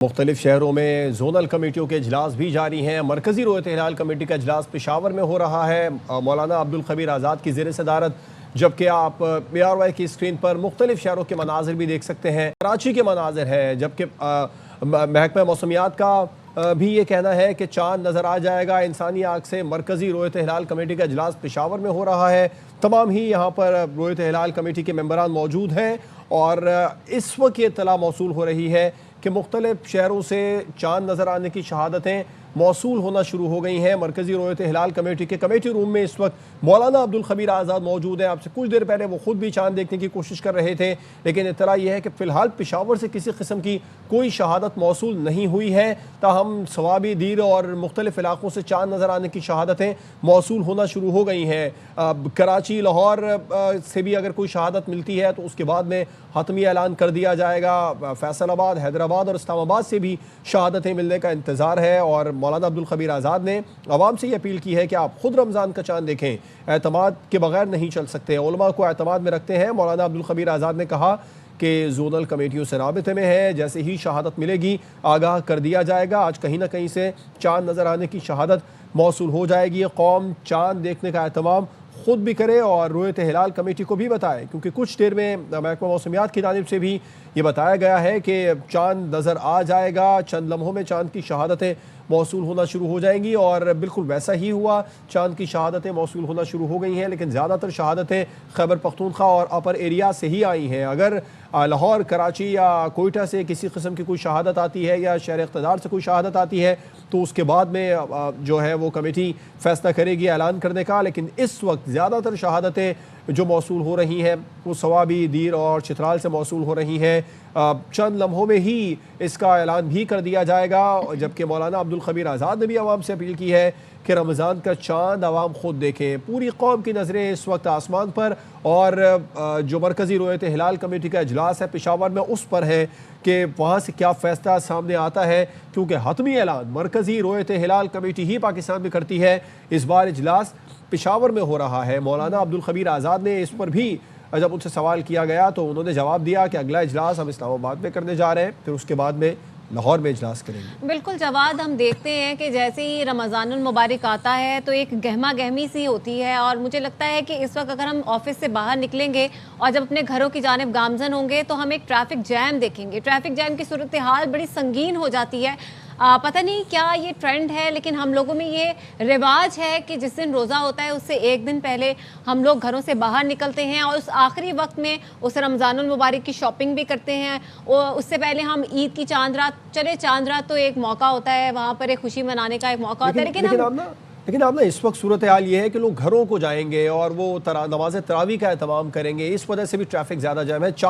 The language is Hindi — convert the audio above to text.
मुख्तलिफ शहरों में जोनल कमेटियों के इजलास भी जारी हैं। मरकजी रोयत हिलाल कमेटी का इजलास पेशावर में हो रहा है, मौलाना अब्दुल खबीर आज़ाद की ज़ेर सदारत। जबकि आप PRY की स्क्रीन पर मुख्तलिफ शहरों के मनाजिर भी देख सकते हैं। कराची के मनाजिर है, जबकि महकमा मौसमियात का भी ये कहना है कि चांद नज़र आ जाएगा इंसानी आँख से। मरकजी रोयत हिलाल कमेटी का इजलास पेशावर में हो रहा है। तमाम ही यहाँ पर रोयत हिलाल कमेटी के मेंबरान मौजूद हैं और इस वक्त ये इत्तला मौसूल हो रही है कि मुख्तलिफ शहरों से चांद नज़र आने की शहादतें मौसूल होना शुरू हो गई हैं। मरकज़ी रोयत हिलाल कमेटी के कमेटी रूम में इस वक्त मौलाना अब्दुल खबीर आज़ाद मौजूद हैं। आपसे कुछ देर पहले वो खुद भी चांद देखने की कोशिश कर रहे थे, लेकिन इत्तला यह है कि फ़िलहाल पेशावर से किसी किस्म की कोई शहादत मौसूल नहीं हुई है। ताहम सवाबी दीर और मुख्तलिफ इलाकों से चांद नज़र आने की शहादतें मौसूल होना शुरू हो गई हैं। कराची, लाहौर से भी अगर कोई शहादत मिलती है तो उसके बाद में हतमी ऐलान कर दिया जाएगा। फैसलाबाद, हैदराबाद और इस्लामाबाद से भी शहादतें मिलने का इंतज़ार है। और मौलाना अब्दुल खबीर आज़ाद ने अवाम से ये अपील की है कि आप खुद रमज़ान का चांद देखें, एतमाद के बगैर नहीं चल सकते। उलमा को एतमाद में रखते हैं। मौलाना अब्दुल खबीर आज़ाद ने कहा कि जोनल कमेटियों से राबिते में है, जैसे ही शहादत मिलेगी आगाह कर दिया जाएगा। आज कहीं ना कहीं से चांद नज़र आने की शहादत मौसूल हो जाएगी। कौम चांद देखने का एहतमाम खुद भी करे और रोयत हिलाल कमेटी को भी बताए, क्योंकि कुछ देर में महकमा मौसमियात की जानिब से भी ये बताया गया है कि चांद नज़र आ जाएगा। चंद लम्हों में चांद की शहादतें मौसूल होना शुरू हो जाएंगी और बिल्कुल वैसा ही हुआ। चांद की शहादतें मौसूल होना शुरू हो गई हैं, लेकिन ज़्यादातर शहादतें खैबर पख्तूनख्वा और अपर एरिया से ही आई हैं। अगर लाहौर, कराची या कोयटा से किसी किस्म की कोई शहादत आती है या शहर इक़्तिदार से कोई शहादत आती है तो उसके बाद में जो है वो कमेटी फैसला करेगी ऐलान करने का। लेकिन इस वक्त ज़्यादातर शहादतें जो मौसूल हो रही हैं वो सवाबी, दीर और चित्राल से मौसूल हो रही हैं। चंद लम्हों में ही इसका ऐलान भी कर दिया जाएगा। जबकि मौलाना अब्दुल खबीर आज़ाद ने भी आवाम से अपील की है कि रमज़ान का चांद आवाम खुद देखें। पूरी कौम की नज़रें इस वक्त आसमान पर और जो मरकज़ी रोयत हिलाल कमेटी का इजलास है पेशावर में उस पर है कि वहाँ से क्या फ़ैसला सामने आता है, क्योंकि हतमी ऐलान मरकज़ी रोयत हिलाल कमेटी ही पाकिस्तान में करती है। इस बार इजलास पेशावर में हो रहा है। मौलाना अब्दुल खबीर आज़ाद ने इस पर भी जब उनसे सवाल किया गया तो उन्होंने जवाब दिया कि अगला इजलास हम इस्लामाबाद में करने जा रहे हैं, फिर उसके बाद में लाहौर में इजलास करेंगे। बिल्कुल जवाद, हम देखते हैं कि जैसे ही रमज़ानुल मुबारक आता है तो एक गहमा गहमी सी होती है और मुझे लगता है कि इस वक्त अगर हम ऑफिस से बाहर निकलेंगे और जब अपने घरों की जानिब गामजन होंगे तो हम एक ट्रैफिक जैम देखेंगे। ट्रैफिक जैम की सूरत हाल बड़ी संगीन हो जाती है। पता नहीं क्या ये ट्रेंड है, लेकिन हम लोगों में ये रिवाज है कि जिस दिन रोज़ा होता है उससे एक दिन पहले हम लोग घरों से बाहर निकलते हैं और उस आखिरी वक्त में उस रमज़ानुल मुबारक की शॉपिंग भी करते हैं। और उससे पहले हम ईद की चांद रात, चले चांद रात तो एक मौका होता है, वहाँ पर एक खुशी मनाने का एक मौका होता है। लेकिन आप ना इस वक्त सूरत हाल ये है कि लोग घरों को जाएंगे और वो नमाज तरावी का एहतमाम करेंगे, इस वजह से भी ट्रैफिक ज़्यादा जाम है।